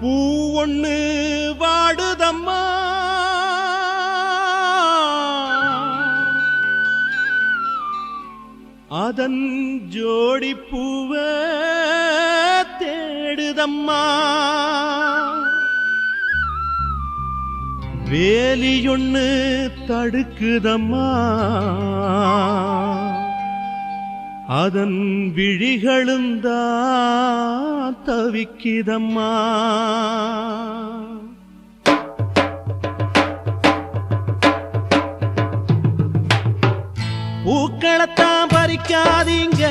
பூ ஒண்ணு வாடுதம்மா அதன் ஜோடி பூவ தேடுதம்மா வேலியொன்னு தடுக்குதம்மா அதன் விழிகளும் தான் தவிக்குதம்மா பூக்களத்தான் பறிக்காதீங்க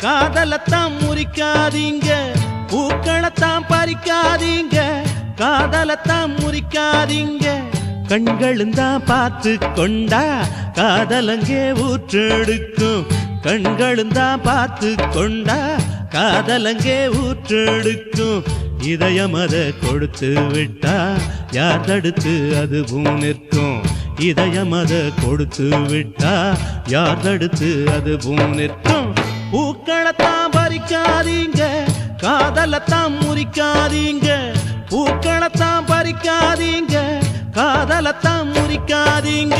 காதலத்தான் முறிக்காதீங்க பூக்களத்தான் பறிக்காதீங்க காதலத்தான் முறிக்காதீங்க கண்களும் தான் பார்த்து கொண்டா காதலங்கே ஊற்றெடுக்கும் கண்களும் தான் பார்த்து கொண்டா காதலங்கே ஊற்றெடுக்கும் இதயம் அதை கொடுத்து விட்டா யார் தடுத்து அதுவும் நிற்கும் இதயம் அதை கொடுத்து விட்டா யார் தடுத்து அதுவும் நிற்கும் பூக்களத்தான் பறிக்காதீங்க காதலத்தான் முறிக்காதீங்க பூக்களத்தான் பறிக்காதீங்க காதலத்தான் முறிக்காதீங்க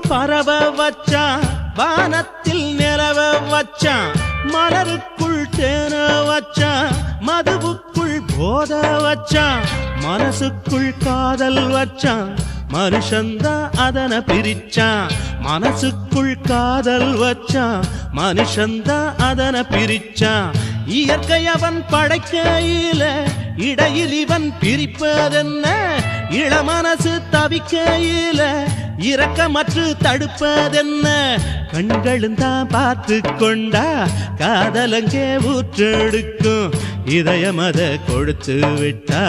பறவ வச்சான் வானத்தில் நிலவ வச்சான் மலருக்குள் தேன வச்சான் மதுவுக்குள் போத வச்சான் மனசுக்குள் காதல் வச்சான் மனுஷந்தான் அதனை பிரிச்சான் மனசுக்குள் காதல் வச்சான் மனுஷந்தான் அதனை பிரிச்சான் இயற்கை அவன் படைக்கையில இடையில் இவன் பிரிப்பதென்ன இளமனசு தவிக்கையில இரக்கமற்று தடுப்பதென்ன கண்களும் தான் பார்த்து கொண்டா காதலங்கே ஊற்றெடுக்கும் இதயம் அதை கொடுத்து விட்டா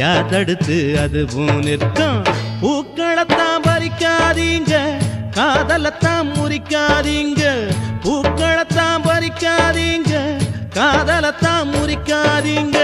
யார் தடுத்து அதுவும் நிற்கும் பூக்களத்தான் பறிக்காதீங்க காதலத்தான் முறிக்காதீங்க பூக்களத்தான் பறிக்காதீங்க காதலத்தான் முறிக்காதீங்க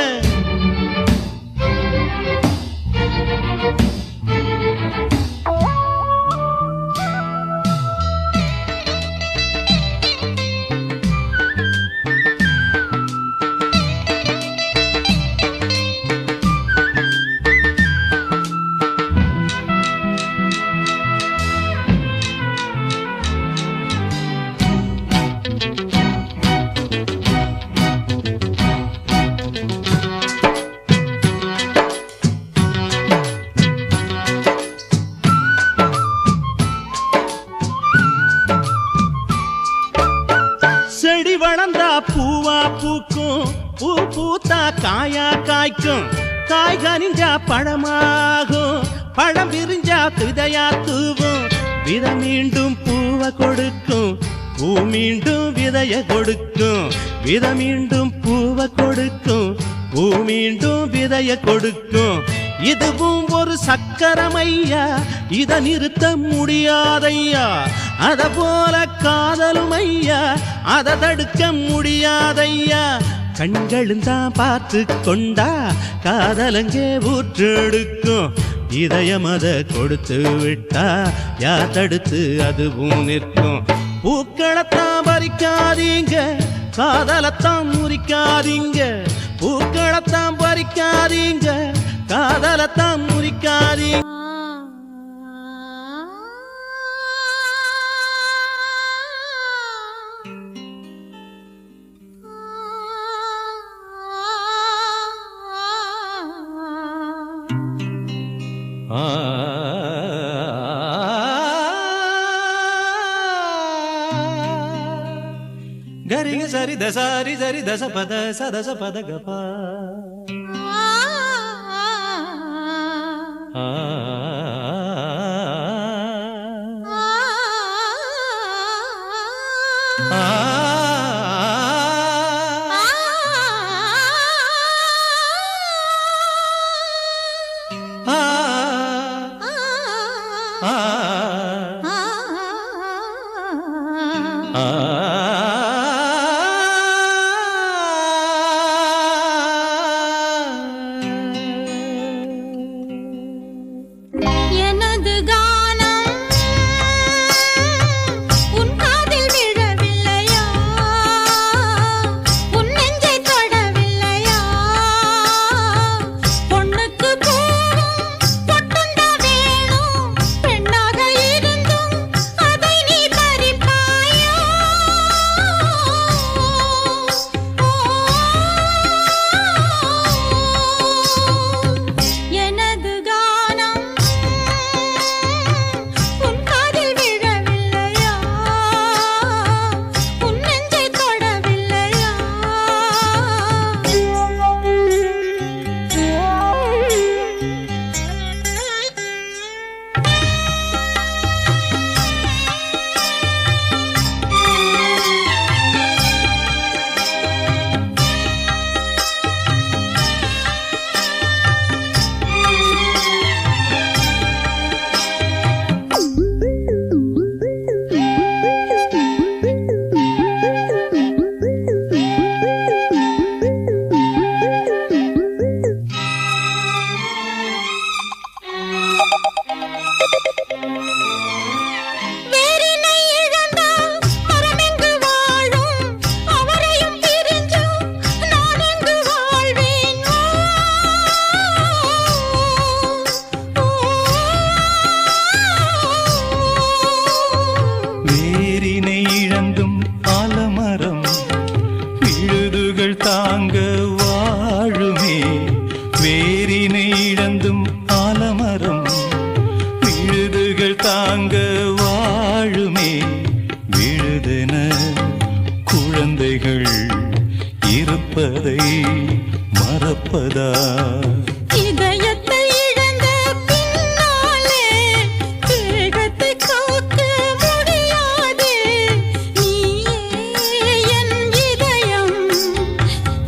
செடி வளர்ந்தா பூவா பூக்கும் பூ பூத்தா காயா காய்க்கும் காய் கனிஞ்சா பழமாகும் பழம் விரிஞ்சா விதையா தூவும் விதை மீண்டும் பூவை கொடுக்கும் பூ மீண்டும் விதைய கொடுக்கும் விதை மீண்டும் பூவை கொடுக்கும் பூ மீண்டும் விதைய கொடுக்கும் இதுவும் ஒரு சக்கரமையா இத நிறுத்த முடியாதையா அத போல காதலும் ஐயா அதை தடுக்க முடியாதையா கண்களும் தான் பார்த்து கொண்டா காதலங்கே ஊற்றெடுக்கும் இதயம் அதை கொடுத்து விட்டா யார் தடுத்து அதுவும் நிற்கும் பூக்களத்தான் பறிக்காதீங்க காதலத்தான் முறிக்காதீங்க பூக்களத்தான் பறிக்காதீங்க காதலத்தான் முறிக்காதீங்க గరిగ సరి దసారి సరి దశ పద సదస పద గప ஆ எனது கானம் உன் காதில் விழவில்லையா உன் நெஞ்சை தொடவில்லையா பொண்ணுக்கு பூவும் பொட்டுண்டா வேணும் பெண்ணாக இருந்தும் அதை நீ பறிப்பாயோ எனது கானம் உன் காதில் விழவில்லையா உன் நெஞ்சை தொடவில்லையா வேரினை இழந்தால் மரமெங்கு வாழும் அவரையும் பிரிஞ்சும் நான் எங்கு வாழ்வேன் வேரினை இழந்தும் ஆலமரம் விழுதுகள் தாங்க வாழுமே வேரினை இழந்தும் ஆலமரம் விழுதுகள் தாங்க வாழுமே விழுதென குழந்தைகள் இருப்பதை மறப்பதா இதயத்தை இழந்த பின்னாலே தேகத்தை காக்க முடியாதே நீயே என் இதயம்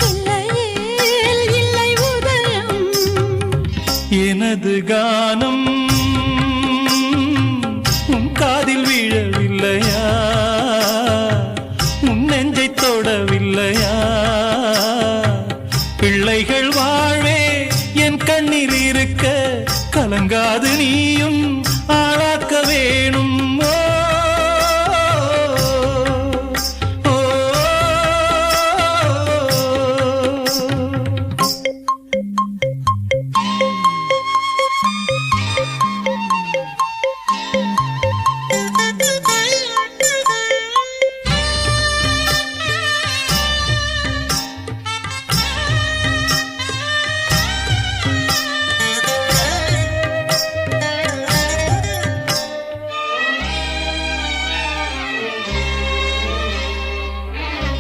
இல்லையேல் இல்லை உதயம் எனது கானம் உன் காதில் விழவில்லையா உன் நெஞ்சை தொடவில்லையா பிள்ளைகள் வாழவே என் கண்ணில் இருக்க கலங்காது நீயும் ஆளாக்க வேணும் ஓ, ஓ,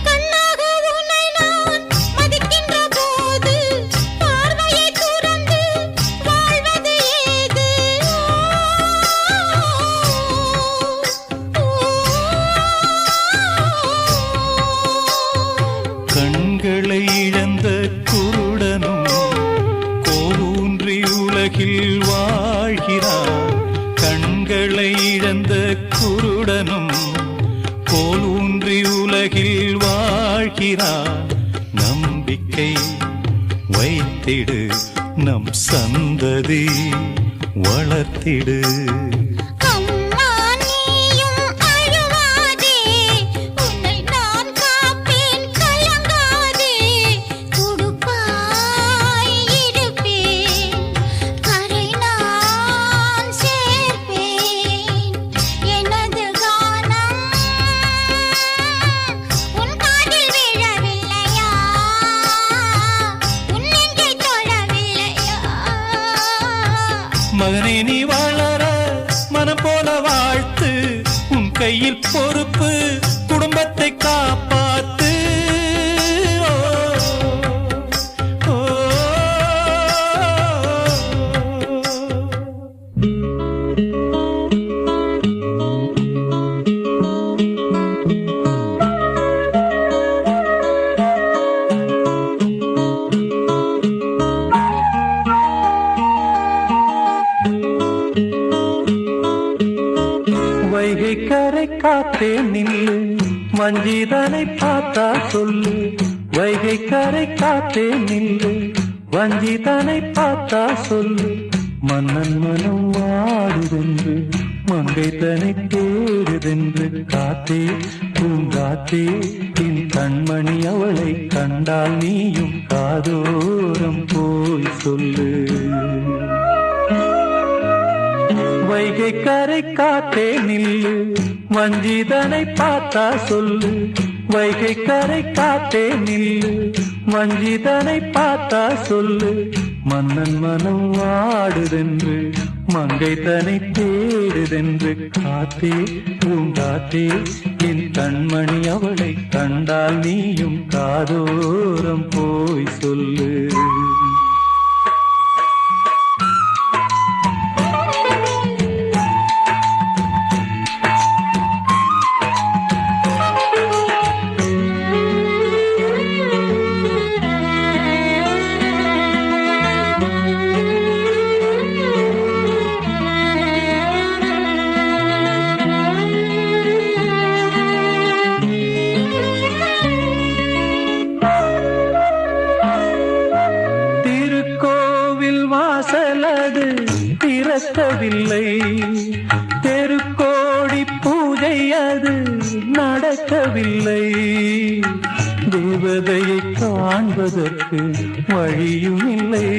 கண்ணாக உன்னை நான் மதிக்கின்ற போது பார்வையை துறந்து வாழ்வது ஏது கண்களை இழந்த குருடனும் கோலூன்றி உலகில் வாழ்கிறான் கண்களை இழந்த குருடனும் கோலூன்றி உலகில் வாழ்கிறான் நம்பிக்கை வைத்திடு நம் சந்ததி வளர்த்திடு அம்மா நீயும் அழுவாதே உன்னை நான் காப்பேன் கலங்காதே துடுப்பாய் இருப்பேன் கரை நான் சேர்ப்பேன் எனது கானம் உன் காதில் விழவில்லையா உன் நெஞ்சை தொடவில்லையா மகனே நீ வளர மனம் போல வாழ்த்து உன் கையில் பொறுப்பு குடும்பத்தை காப்பாத்து ஓ, ஓ. வைகை கரை காத்தே நில்லு வஞ்சிதனை பார்த்தா சொல்லு வைகை கரை காத்தே நில்லு வஞ்சிதனை பார்த்தா சொல்லு மன்னன் மனம் வாடுதென்று மங்கை தனை தேடுதென்று காத்தே பூங்காத்தே என் கண்மணி அவளை கண்டால் நீயும் காதோரம் போய் சொல்லு வைகை கரை காத்தே நில்லு வஞ்சிதனை பார்த்தா சொல்லு வைகை கரை காத்தே நில்லு வஞ்சிதனை பார்த்தா சொல்லு மன்னன் மனம் வாடுதென்று மங்கை தனை தேடுதென்று காத்தே பூங்காத்தே என் கண்மணி அவளை கண்டால் நீயும் காதோரம் போய் சொல்லு வாசலது திறக்கவில்லை தெருக்கோடி பூஜை அது நடக்கவில்லை தேவதையை காண்பதற்கு வழியும் இல்லை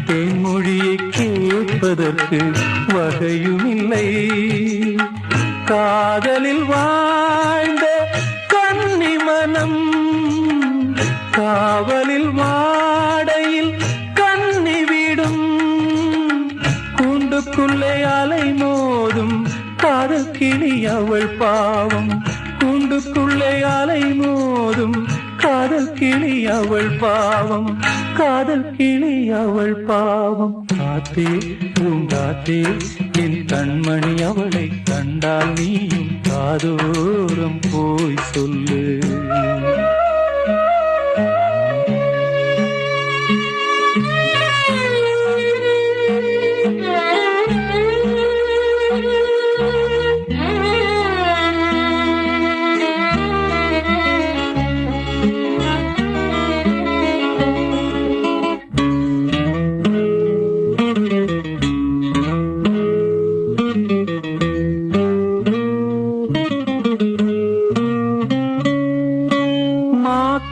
தேன்மொழியை கேட்பதற்கு வகையும் இல்லை காதலில் வாழ்ந்த கன்னி மனம் காவலில் வாடையில் கூண்டுக்குள்ளே அலை மோதும் காதல் கிளி அவள் பாவம் கூண்டுக்குள்ளே அலை மோதும் காதல் கிளி அவள் பாவம் காதல் கிளி அவள் பாவம் காத்தே பூங்காத்தே என் கண்மணி அவளை கண்டால் நீயும் காதோரம் போய் சொல்லு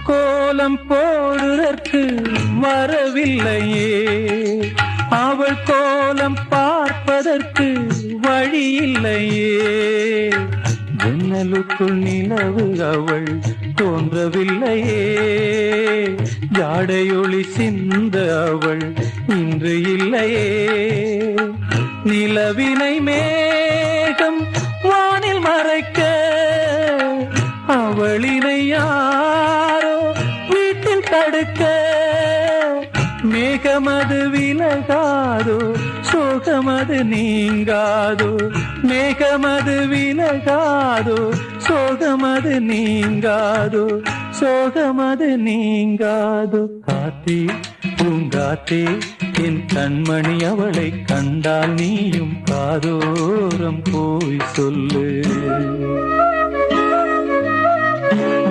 கோலம் போடுதற்கு வரவில்லையே அவள் கோலம் பார்ப்பதற்கு வழி இல்லையே ஜன்னலுக்குள் நிலவு அவள் தோன்றவில்லையே ஜாடையொளி சிந்த அவள் இன்று இல்லையே நிலவினை மேகம் வானில் மறைக்க அவளினை யாரோ வீட்டில் தடுக்க மேகமது விலகாதோ சோகமது நீங்காதோ மேகமது விலகாதோ சோகமது நீங்காதோ சோகமது நீங்காதோ காத்தே பூங்காத்தே என் கண்மணி அவளை கண்டால் நீயும் காதோரம் போய் சொல்லு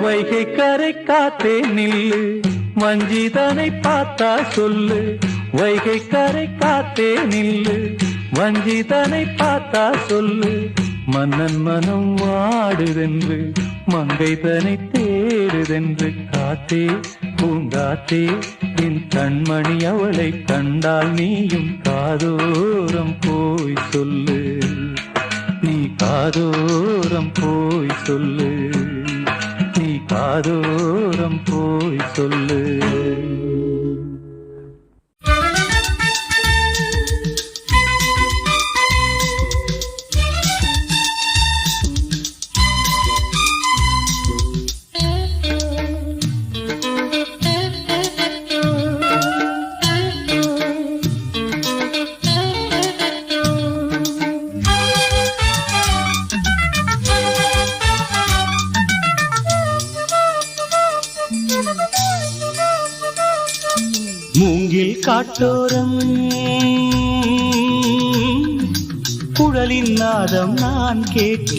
வைகை கரை காத்தே நில்லு வஞ்சிதனை பார்த்தா சொல்லு வைகை கரை காத்தே நில்லு வஞ்சிதனை பார்த்தா சொல்லு மன்னன் மனம் வாடுதென்று மங்கை தனை தேடுதென்று காத்தே பூங்காத்தே என் கண்மணி அவளை கண்டால் நீயும் காதோரம் போய் சொல்லு நீ காதோரம் போய் சொல்லு நீ காதோரம் போய் சொல்லு மூங்கில் காட்டோரம் குழலின் நாதம் நான் கேட்கிறேன்.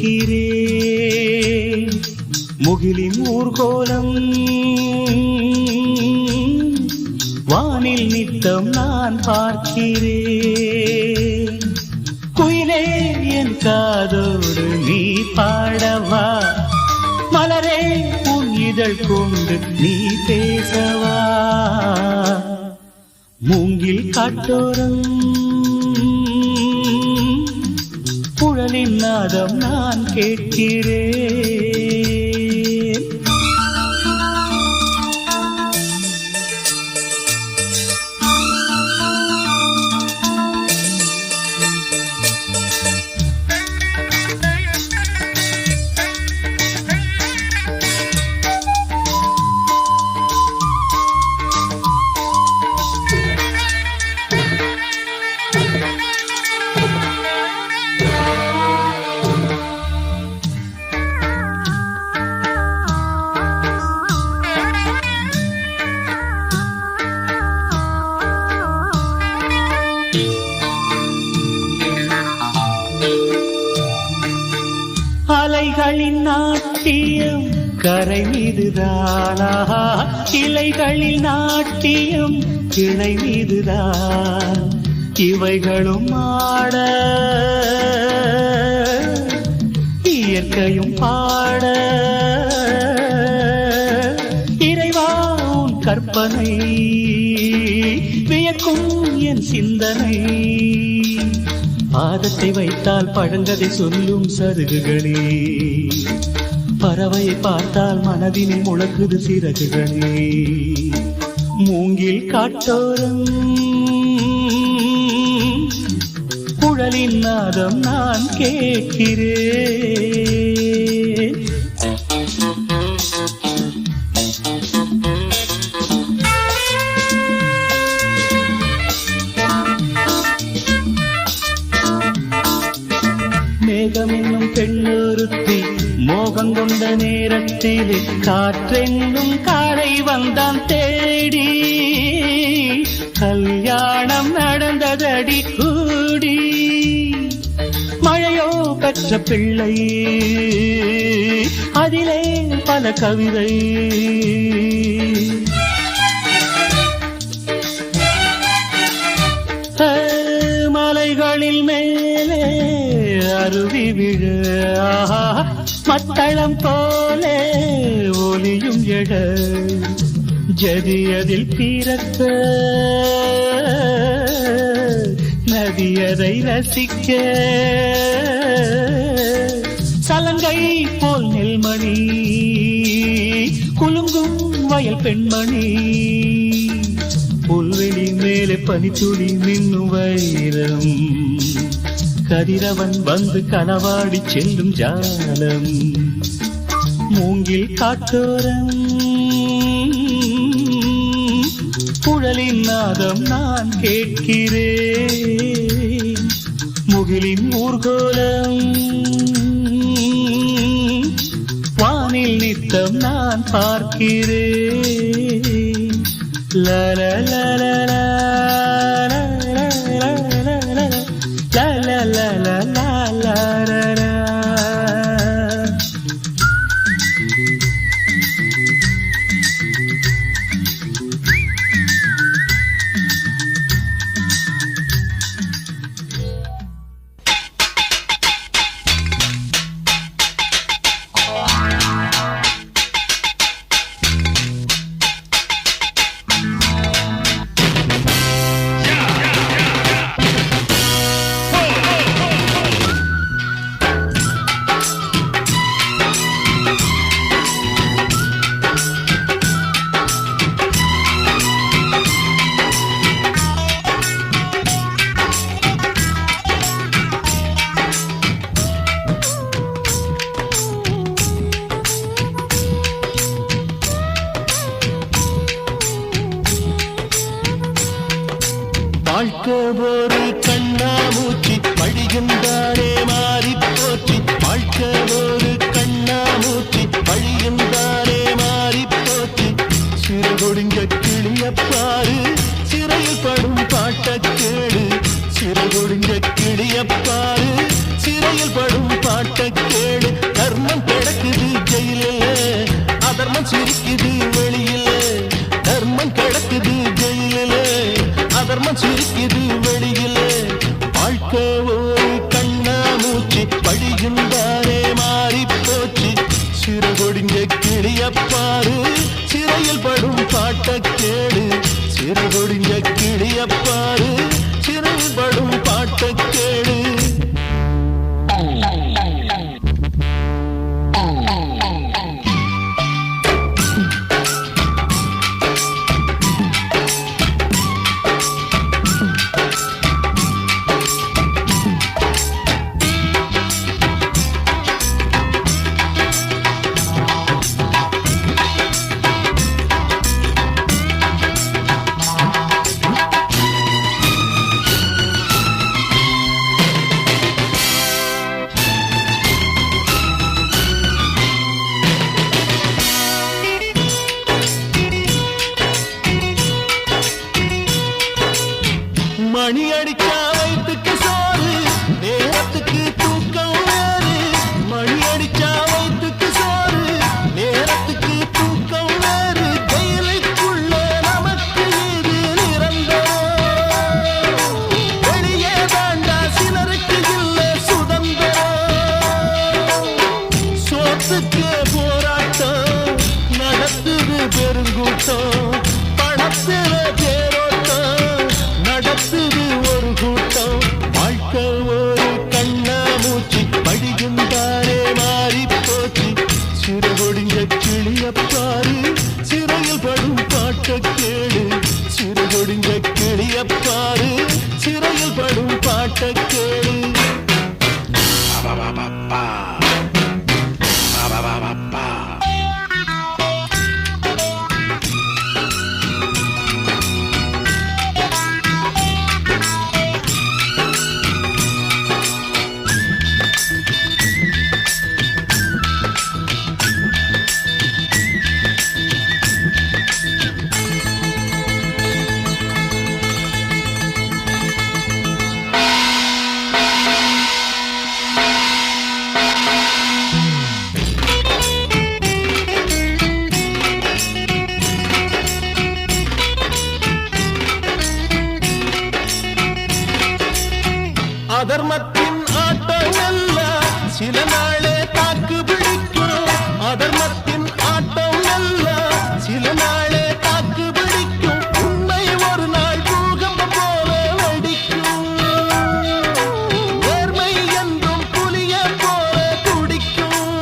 முகிலின் ஊர்கோலம் வானில் நித்தம் நான் பார்க்கிறேன். குயிலே என் காதோடு நீ பாடவா, மலரே உன் இதழ் கொண்டு நீ பேசவா. மூங்கில் காட்டோரம் குழலின் நாதம் நான் கேட்கிறேன். அலைகளின் நாட்டியம் கரை மீதுதானா, இலைகளில் நாட்டியம் கிளை மீதுதான். இவைகளும் ஆட இயற்கையும் பாட, இறைவா உன் கற்பனை வியக்கும் என் சிந்தனை. பாதத்தை வைத்தால் பழங்கதை சொல்லும் சருகுகளே, பறவையை பார்த்தால் மனதினை முழக்குது சிறகுகளே. மூங்கில் காட்டோரம் குழலின் நாதம் நான் கேட்கிறேன். மேகம் என்னும் பெண்ணொருத்தி மோகம் கொண்ட நேரத்தில் காற்றென்னும் காலை வந்தான் தேடி. கல்யாணம் நடந்ததடி கூடி, மழையோ பெற்ற பிள்ளை அதிலே பல கவிதை. மலைகளில் மேலே அருவி விழ, மத்தளம் போலே ஒலியும் எழ, ஜதியதில் பிறக்க நதியதை ரசிக்க. சலங்கை போல் நெல்மணி குலுங்கும் வயல் பெண்மணி. புல்வெளி மேலே பனித்துளி மின்னும் வைரம், கதிரவன் வந்து களவாடி செல்லும் ஜாலம். மூங்கில் காட்டோரம் குழலின் நாதம் நான் கேட்கிறேன். முகிலின் ஊர்கோலம் வானில் நித்தம் நான் பார்க்கிறேன். லல லல அதர்மத்தின் ஆட்டம் அல்ல சில நாளே தாக்கு பிடிக்கும். அதர்மத்தின் ஆட்டம் அல்ல சில நாளே தாக்கு பிடிக்கும். உண்மை ஒரு நாள் பூகம்பம் போல வெடிக்கும். நேர்மை என்றும் புலிய போல துடிக்கும்.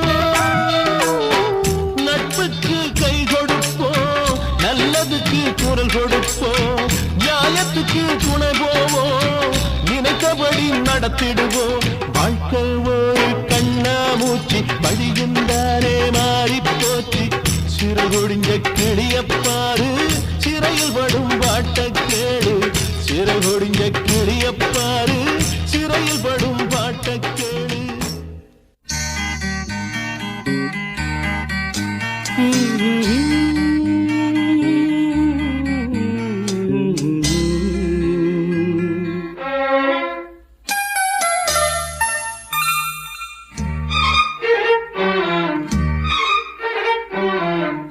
நட்புக்கு கை கொடுப்போம், நல்லதுக்கு குரல் கொடுப்போம், நியாயத்துக்கு துணை போவோம், நினைத்தபடி நடத்திடுவோம். வாழ்க்கை ஒரு கண்ணாமூச்சி வழியுந்தாரே மாறி போச்சு. சிறகுடிஞ்ச கிளியப்பாரு சிறையில் படும் பாட்ட கேடு. சிறகுடிஞ்ச கிளியப்பாரு சிறையில் படும் பாட்ட கேடு.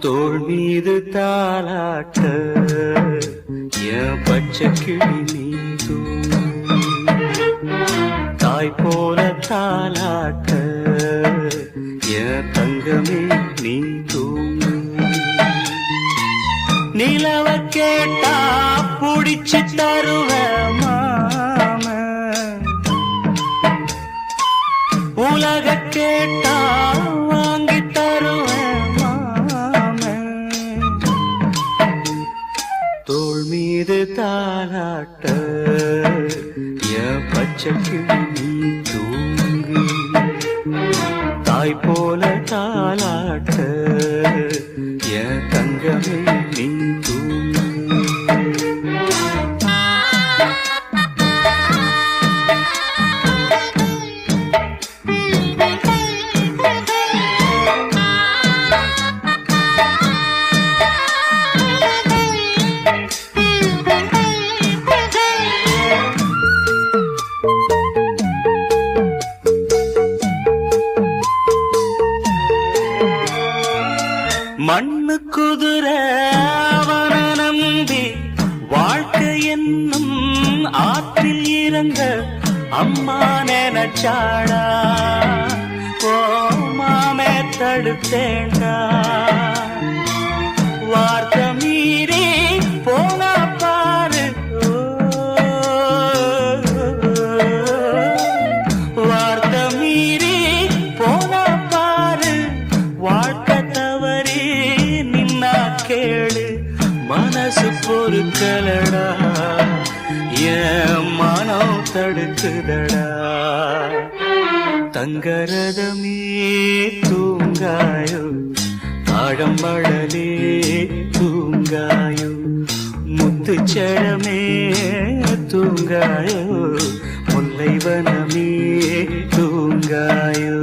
தோள் மீது தாலாட்ட என் பச்சை கிளி நீதும் தாய் போல தாலாட்ட என் தங்கமே நீதும் நிலவ கேட்டா புடிச்சு தருவ மாம உலக கேட்டா வாங்கி தருவேன் தோள் மீது தாலாட்ட என் பச்சை கிளி தூங்கு தாய் போல தாலாட்ட என் தங்கமே நீ தூங்கு. மண்ணு குதிரை அவன நம்பி வாழ்க்கை என்னும் ஆற்றில் இறங்க அம்மா நினைச்சாடா. ஓ மாமே தடுத்தேண்டா வார்த்தை மீறி போனா பாரு. வார்த்தை மீறி போனா பாரு. வாழ்க்கை தவறி நின்னா கேளு. மனசு பொறுக்கலடா என் மனம் தடுக்குதடா. தங்கரதமே தூங்காயோ ஆடம்பழலே தூங்காயோ முத்துச்சழமே தூங்காயோ முல்லைவனமே தூங்காயோ.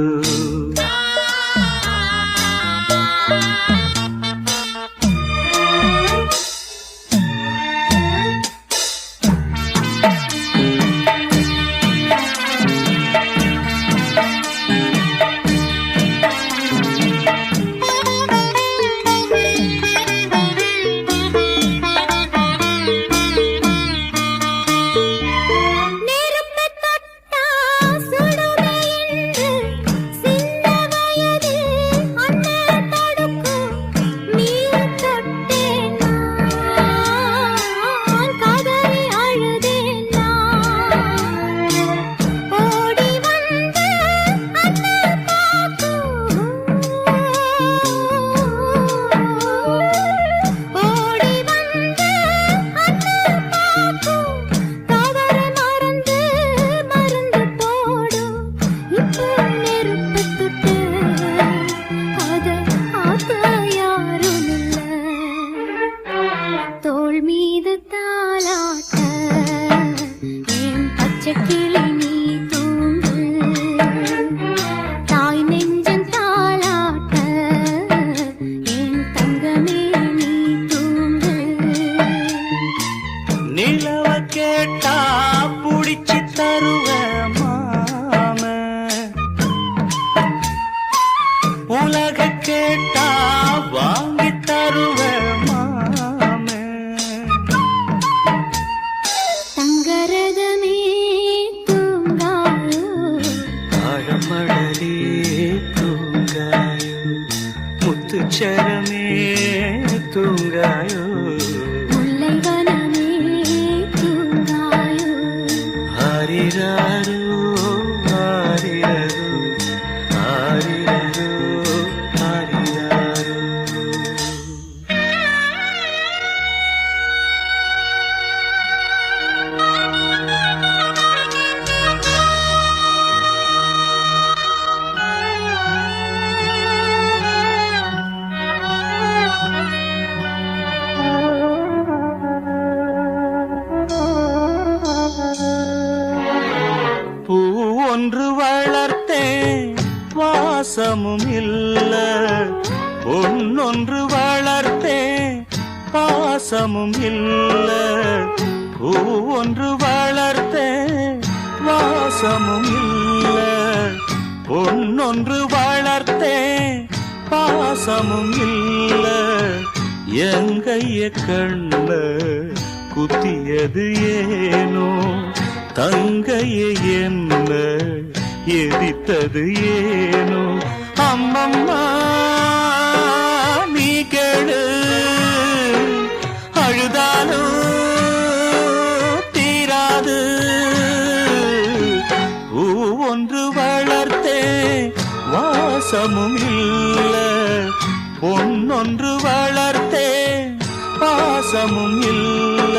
நெருப்பு தொட்டா சுடுமே என்று முத்துச்சரமே தூங்காயோ முல்லைவனமே தூங்காயோ ஆரிராரோ ஆரிரரோ ஆரிரரோ ஆரிராரோ பூ ஒன்று வளர்த்தேன் வாசமும் இல்ல பொன்னொன்று வளர்த்தேன் பாசமும் இல்ல பூ ஒன்று வளர்த்தேன் வாசமும் இல்ல பொன்னொன்று வளர்த்தேன் பாசமும் இல்ல எங்கைய கண்ண குத்தியது ஏனோ தங்கையை என்ன எதித்தது ஏனோ அம்மம்மா நீ கேளு அழுதாலும் தீராது பூ ஒன்று வளர்த்தே வாசமும் இல்ல பொன்னொன்று வளர்த்தே பாசமும் இல்ல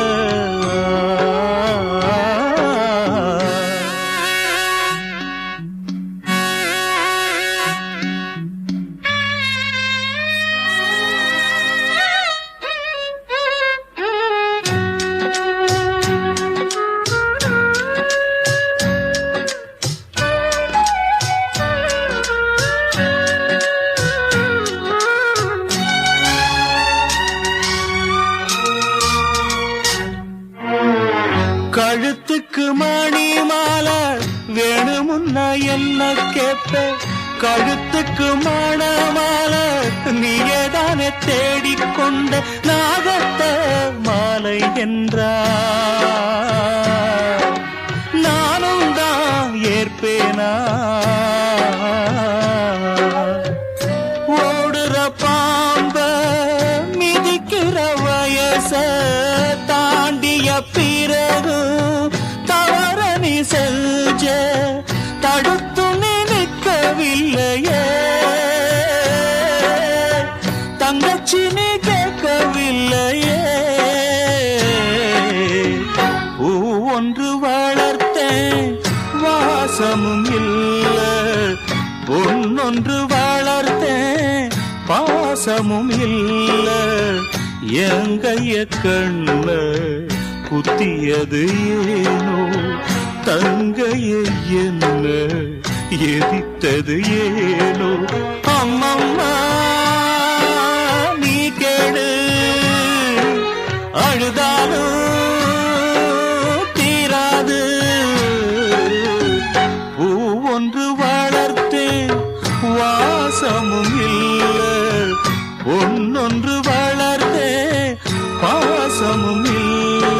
கழுத்துக்கு மணி மாலை வேணுமுன்னா என்ன கேட்ப கழுத்துக்கு மணமாலை நீயேதானே தேடிக்கொண்ட நாகத்த மாலை என்றார் நானும் தான் ஏற்பேனா ஓடுற பாம்ப மிதிக்கிற வயச தாண்டிய பிறகு தவற நீ செஞ்ச தடுத்து நினைக்கவில்லையே தங்கச்சி நீ கேட்கவில்லையே பூ ஒன்று வளர்த்தேன் வாசமும் இல்ல பொன்னொன்று வளர்த்தேன் பாசமும் இல்ல எங்கைய கண்ண குத்தியது ஏனோ தங்கையை என்ன எதித்தது ஏனோ அம்மம்மா நீ கேடு அழுதாலும் தீராது பூ ஒன்று வளர்த்தேன் வாசமும் இல்ல பொன்னொன்று வளர்த்தே பாசமும் இல்ல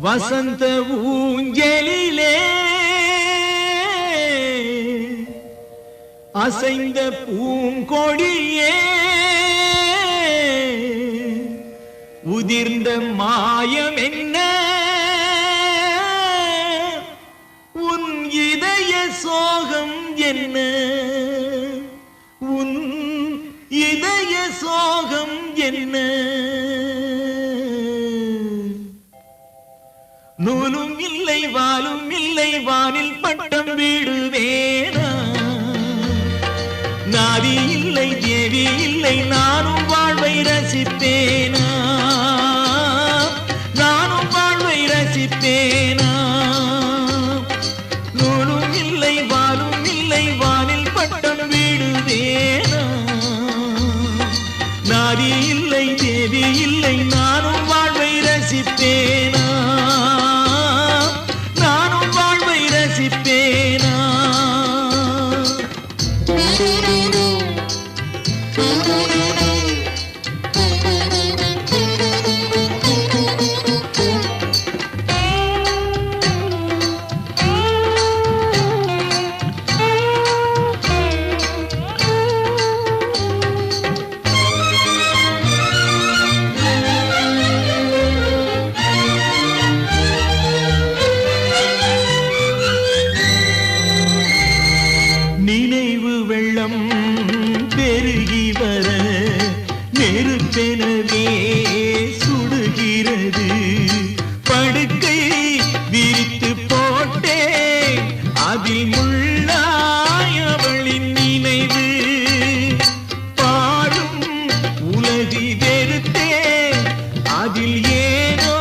வசந்த ஊஞ்சலிலே அசைந்த பூங்கொடியே உதிர்ந்த மாயம் என்ன உன் இதய சோகம் என்ன உன் இதய சோகம் என்ன நூலும் இல்லை வாலும் இல்லை வானில் பட்டம் விடுவேனா நாதி இல்லை தேவி இல்லை நானும் வாழ்வை ரசிப்பேனா நானும் வாழ்வை ரசிப்பேனா நூலும் இல்லை வாலும் இல்லை வானில் பட்டம் விடுவேனா நாதி இல்லை நினைவு வெள்ளம் பெருகி வர நெருப்பெனவே சுடுகிறது. படுக்கை விரித்து போட்டே அதில் முள்ளாய் அவளின் நினைவு. பாடும் உலகி வெறுத்தே அதில் ஏனோ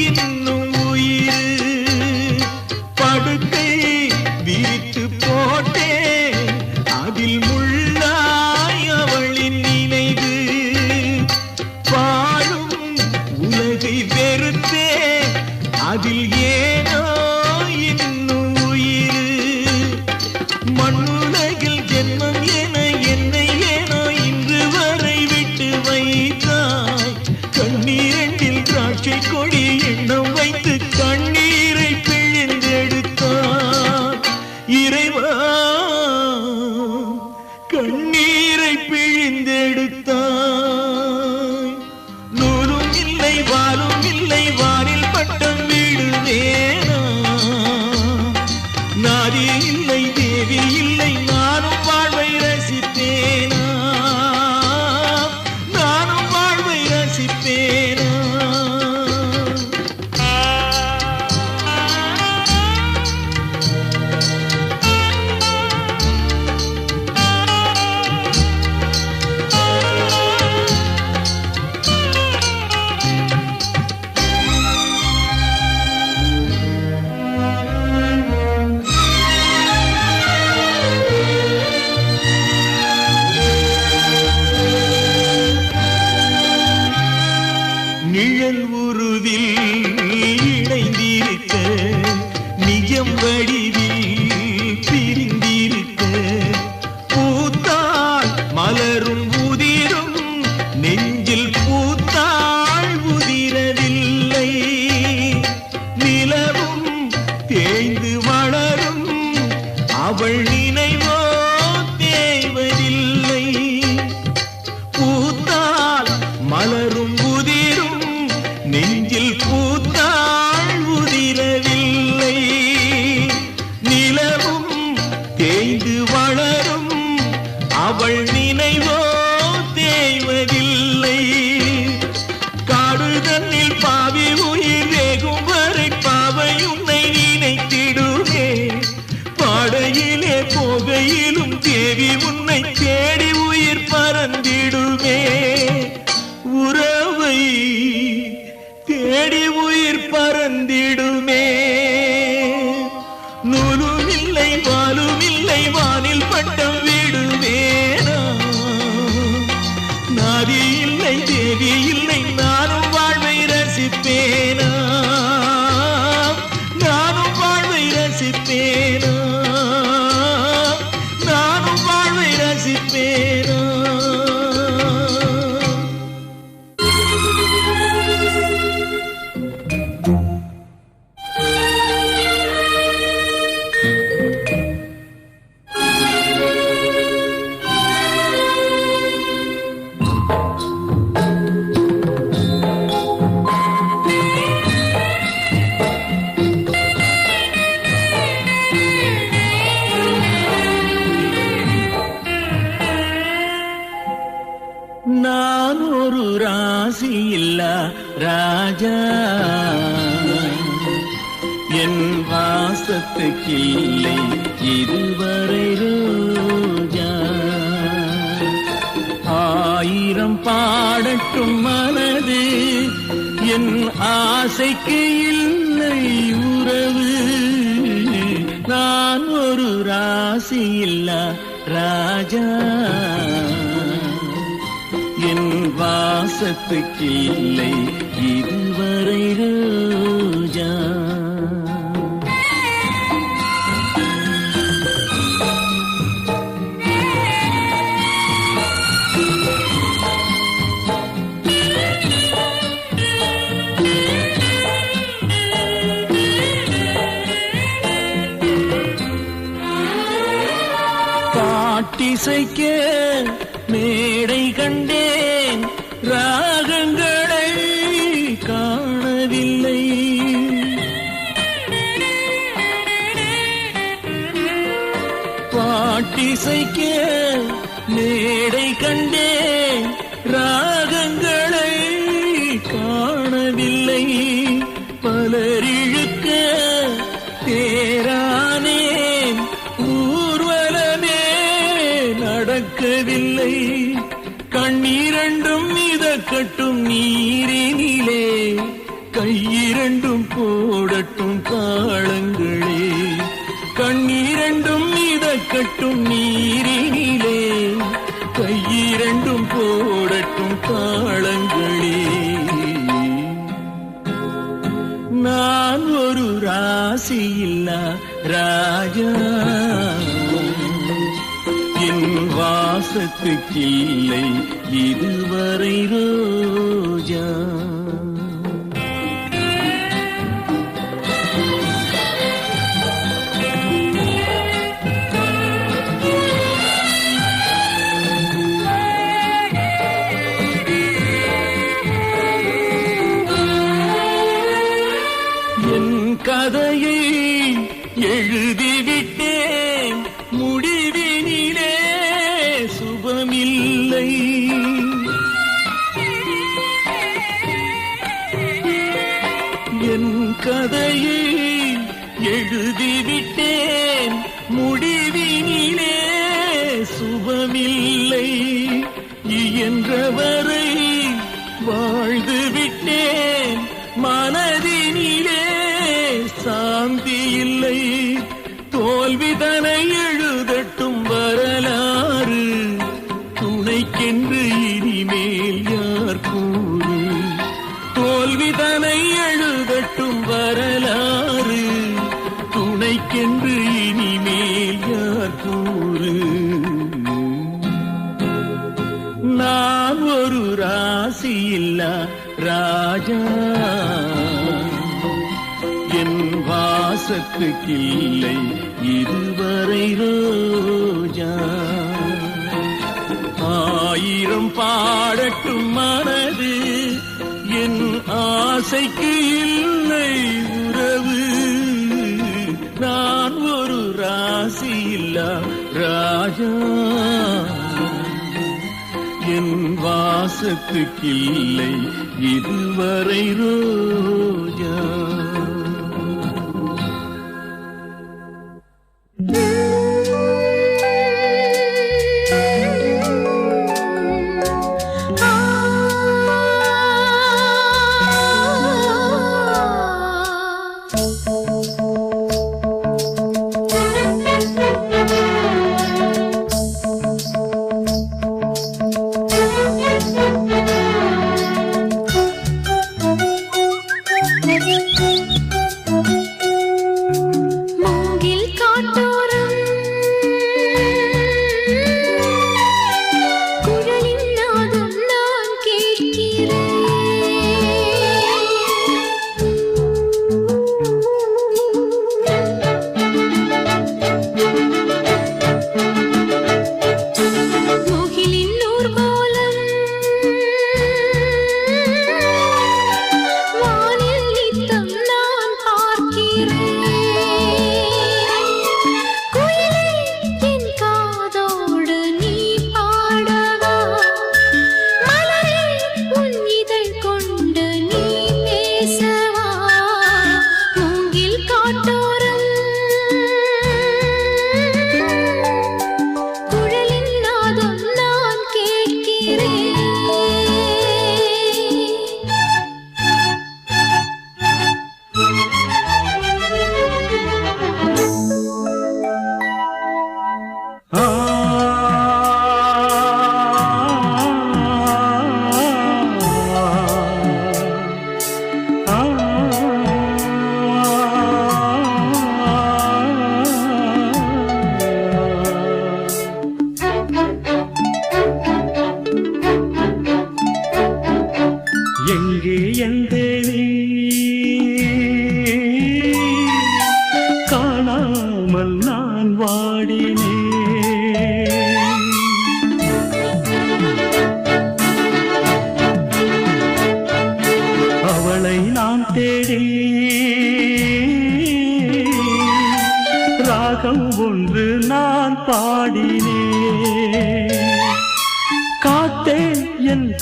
இன்னும் உயிர். படுக்கை விரித்து போட்டே அதில் முள்ளாய் அவளின் நினைவு. பாடும் உலகை வெறுத்தே அதில் ஏனோ இன்னும் உயிர். மண்ணுலகில் ஜென்மம் என என்னை ஏனோ இன்று வரை விட்டு வைத்தாய். கண்ணீரண்டில் திராட்சை கொடி எண்ணம் வைத்து கண்ணீரை பிழிந்தெடுத்தாய். இறைவா கண்ணீரை பிழிந்தெடுத்தாய். நூலும் இல்லை வாலும் இல்லை வானில் பட்டம் விடுவேனா. நாதி இல்லை தேவி இல்லை நானும் வாழ்வை ரசிப்பேனா. நானும் வாழ்வை ரசிப்பேனா. நிழல் உருவில் இணைந்திருக்க நிஜம் வடிவில் பிரிந்திருக்க. பூத்தாள் மலரும் உதிரும் நெஞ்சில் பூத்தாள் உதிரவில்லை. நிலவும் தேய்ந்து வளரும் அவள் நினைவோ தேய்வதில்லை. பூத்தாள் மலரும் உதிரும் நெஞ்சில் பூத்தாள் உதிரவில்லை. நிலவும் தேய்ந்து வளரும் அவள் நினைவோ தேய்வதில்லை. காடு தன்னில் பாவி உயிர் வேகும் வரை பாவை உன்னை நினைத்திடுமே. பாடையிலே போகையிலும் தேவி உன்னை தேடி உயிர் பறந்திடுமே. உறவை தேடி உயிர் பறந்திடுமே. நூலும் இல்லை வாலும் இல்லை வானில் பட்டம் விடுவேனா. நாதி இல்லை தேவி இல்லை நானும் வாழ்வை ரசிப்பேனா. நானும் வாழ்வை ரசிப்பேனா. நானும் வாழ்வை ரசிப்பேனா. நான் ஒரு ராசி இல்லா ராஜா. என் வாசத்துக்கில்லை இதுவரை ரோஜா. ஆயிரம் பாடட்டும் மனது என் ஆசைக்கு இல்லை உறவு. நான் ஒரு ராசி இல்லா ராஜா. என் வாசத்துக்கில்லை இதுவரை ரோஜா. அசைக்க மேடை கண்டேன் ராகங்களை காணவில்லை பாட்டிசைக்க மேடை கண்டேன் ராகங்களை காணவில்லை பலரிழுக்க தேரானேன் ஊர்வலமே நடக்கவில்லை கண்ணீரண்டும் மிதக்கட்டும் நீரினிலே கையிரண்டும் போடட்டும் தாளங்களே கண்ணீரண்டும் மிதக்கட்டும் நீரினிலே கையிரண்டும் போடட்டும் தாளங்களே நான் ஒரு ராசியில்லா ராஜா என் வாசத்துக்கில்லை இதுவரை ரோஜா கதையை எழுதிவிட்டேன் முடிவினிலே சுபமில்லை என் கதையை எழுதிவிட்டேன் முடிவினிலே சுபமில்லை இயன்றவரை வாழ்ந்து விட்டேன் மனதினிலே சாந்தி இல்லை தோல்விதனை எழுதட்டும் வரலாறு துணைக்கென்று இனிமேல் யார் கூறு தோல்விதனை எழுதட்டும் வரலாறு துணைக்கென்று இனிமேல் யார் கூறு நான் ஒரு ராசியில்லா ராஜா என் வாசத்துக்கில்லை இதுவரை ரோஜா ஆயிரம் பாடட்டும் மனது என் ஆசைக்கு இல்லை உறவு நான் ஒரு ராசியில்லா ராஜா என் வாசத்துக்கில்லை இதுவரை ரோஜா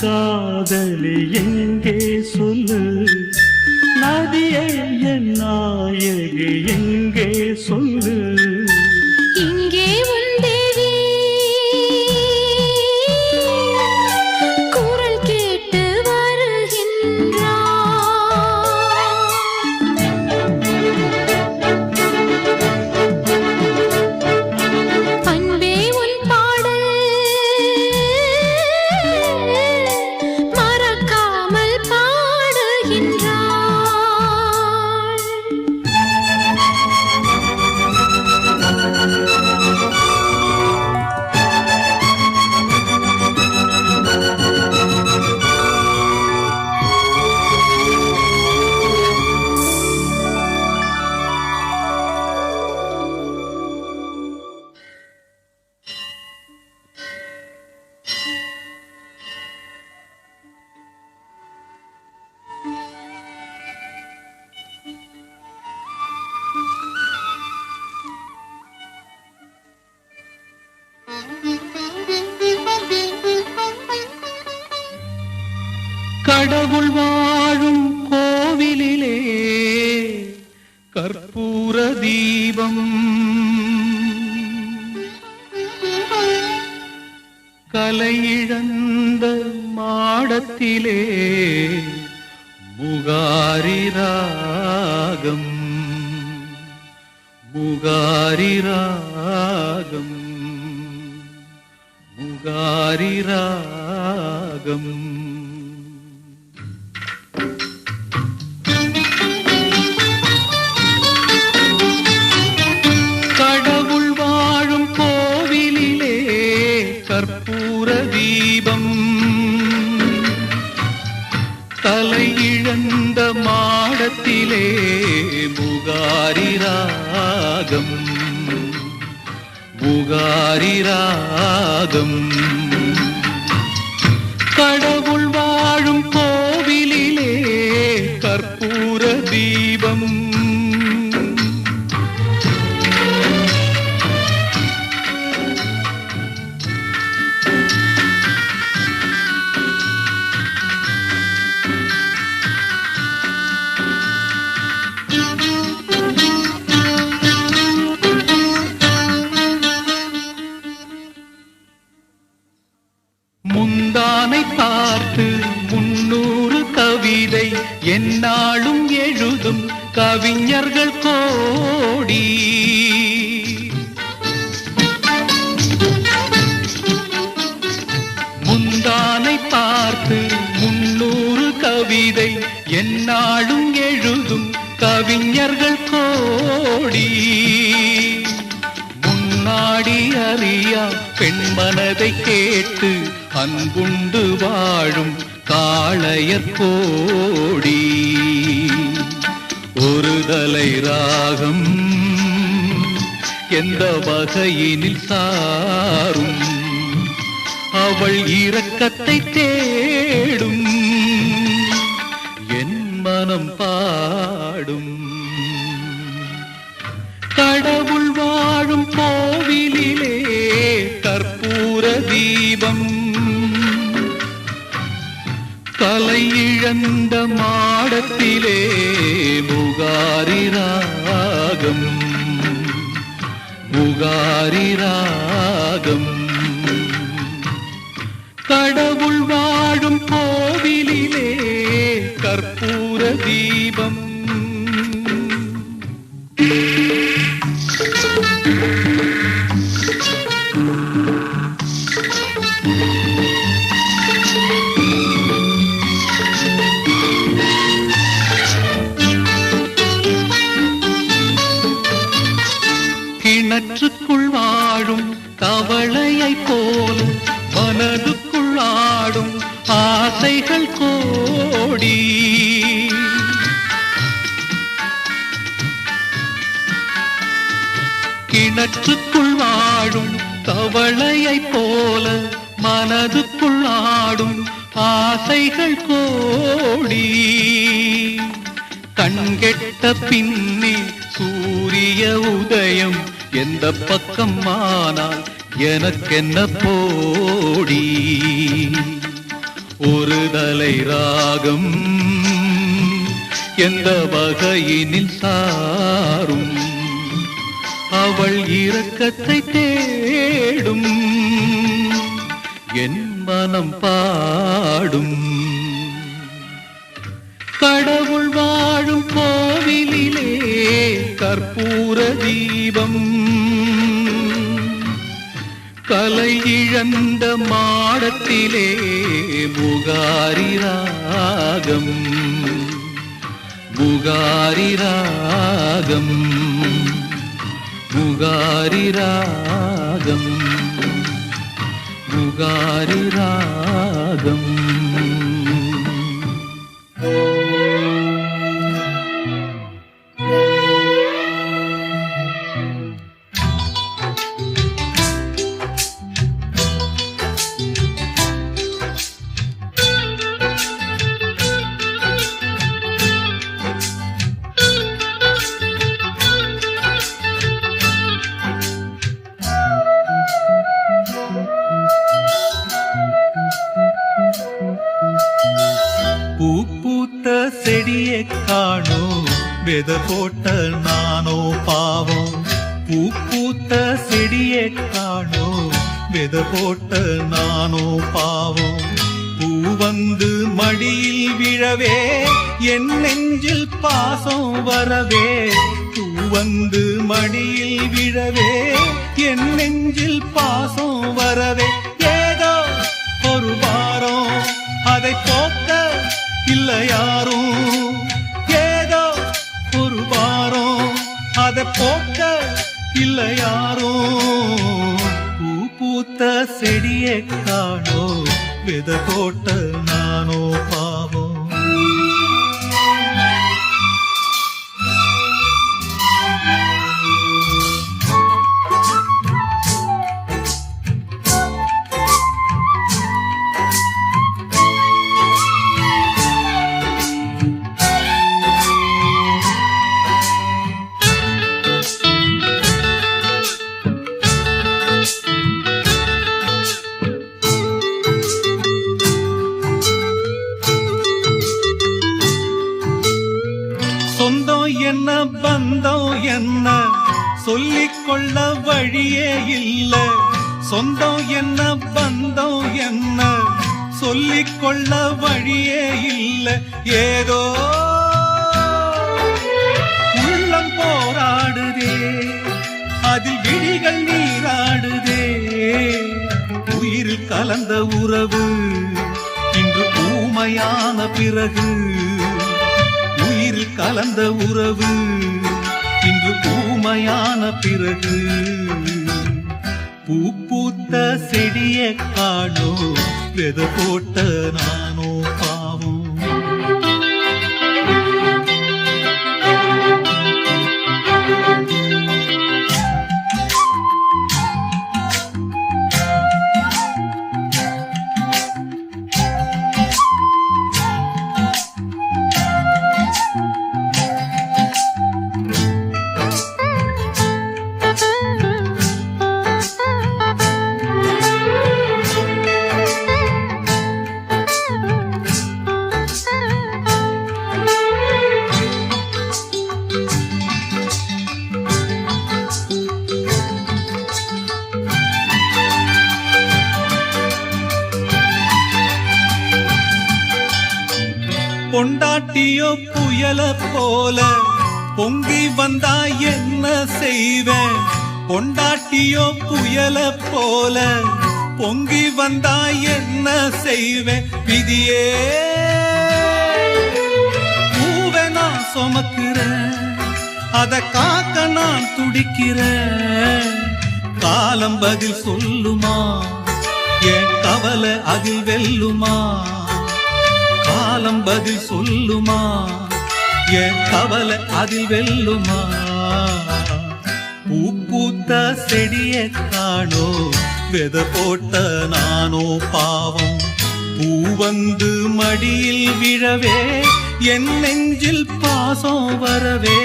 காதலி எங்கே சொல்லு, நதியை என் நாயகி எங்கே சொல்லு. இங்கே உன் தேவி குரல் கேட்டு வருகின்றாள். அன்பே உன் பாடல் மறக்காமல் பாடுகின்றாள். கடவுள் வாழும் கோவிலிலே கற்பூர தீபம், கலையிழந்த மாடத்திலே முகாரி ராகம், முகாரி ராகம், முகாரி ராகம். கடவுள் வாழும் கோவிலிலே கற்பூர தீபம், தலையிழந்த மாடத்திலே முகாரி ராகம், முகாரி ராகம். கடவுள் வாழும் கோவிலிலே கற்பூர தீபம், முந்தானை பார்த்து 300 கவிதை எந்நாளும் எழுதும் கவிஞர்கள் கோடி. முந்தானை பார்த்து 300 கவிதை எந்நாளும் எழுதும் கவிஞர்கள் கோடி. முன்னாடி அறியா பெண்மனதை கேட்டு அன்புண்டு வாழும் காளையர் கோடி. ஒரு தலை ராகம் எந்த வகையினில் சாரும், அவள் இரக்கத்தை தேடும் என் மனம் பாடும். கடவுள் வாழும் கோவிலிலே கற்பூர தீபம், தலையிழந்த மாடத்திலே முகாரி ராகம், முகாரி ராகம். கடவுள் வாழும் கோவிலிலே கற்பூர தீபம். கிணற்றுக்குள் வாழும் தவளையை போல மனதுக்குள் ஆடும் ஆசைகள் கோடி. கிணற்றுக்குள் வாழும் தவளையை போல மனதுக்குள் ஆடும் ஆசைகள் கோடி. கண்கெட்ட பின்னே சூரிய உதயம் எந்த பக்கம் ஆனால் எனக்கென்ன போடி. கலை ராகம் எந்த வகையினில் சாரும் அவள் இரக்கத்தை தேடும் என் மனம் பாடும் கடவுள் வாழும் கோவிலிலே கற்பூர தீபம் கலை இழந்த மாடத்திலே முகாரி ராகம் முகாரி ராகம் முகாரி ராகம் முகாரி ராகம் செடியை காணோ வெத போட்ட நானோ பாவம் பூ பூத்த செடியை காணோ வெத போட்ட நானோ பாவம் பூ வந்து மடியில் விழவே என் நெஞ்சில் பாசம் வரவே பூ வந்து மடியில் விழவே என் நெஞ்சில் பாசம் வரவே ஏதோ ஒரு வாரம் அதை போக்க இல்ல யாரும் ஏதோ ஒரு வாரம் அதை போக்க இல்ல யாரும் பூ பூத்த செடியை காணோ வித போட்ட நானோ பாவம் என்ன பந்தம் என்ன சொல்லிக்கொள்ள வழியே இல்ல சொந்தம் என்ன பந்தம் என்ன சொல்லிக்கொள்ள வழியே இல்ல ஏதோ உள்ளம் போராடுதே அதில் விழிகள் நீராடுதே உயிரில் கலந்த உறவு இன்று ஊமையான பிறகு உயிரில் கலந்த உறவு இன்று ஊமையான பிறகு பூ பூத்த செடியை காணோ வெத போட்ட நானோ பாவம் பொண்டாட்டியோ புயல போல பொங்கி வந்தா என்ன செய்வேன் பொண்டாட்டியோ புயல போல பொங்கி வந்தா என்ன செய்வேன் விதியே பூவை நான் சுமக்கிறேன் அத காக்க நான் துடிக்கிறேன் காலம் பதில் சொல்லுமா என் கவலை அதில் வெல்லுமா காலம் பதில் சொல்லுமா என் கவலை அதில் வெல்லுமா பூ பூத்த செடியை காணோ வெத போட்ட நானோ பாவம் பூ வந்து மடியில் விழவே என் நெஞ்சில் பாசம் வரவே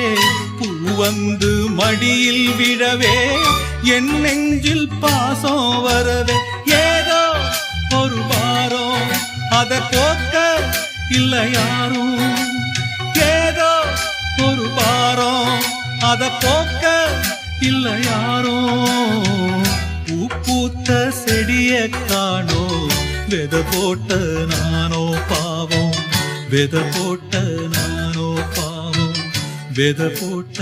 பூ வந்து மடியில் விழவே என் நெஞ்சில் பாசம் வரவே ஏதோ ஒரு வாரம் அதை போக்க இல்ல யாரும் ஏதோ ஒரு பாரம் அத போக்க இல்ல யாரும் பூத்த செடிய காணோ வெத போட்ட நானோ பாவம் வெத போட்ட நானோ பாவம் வெத போட்ட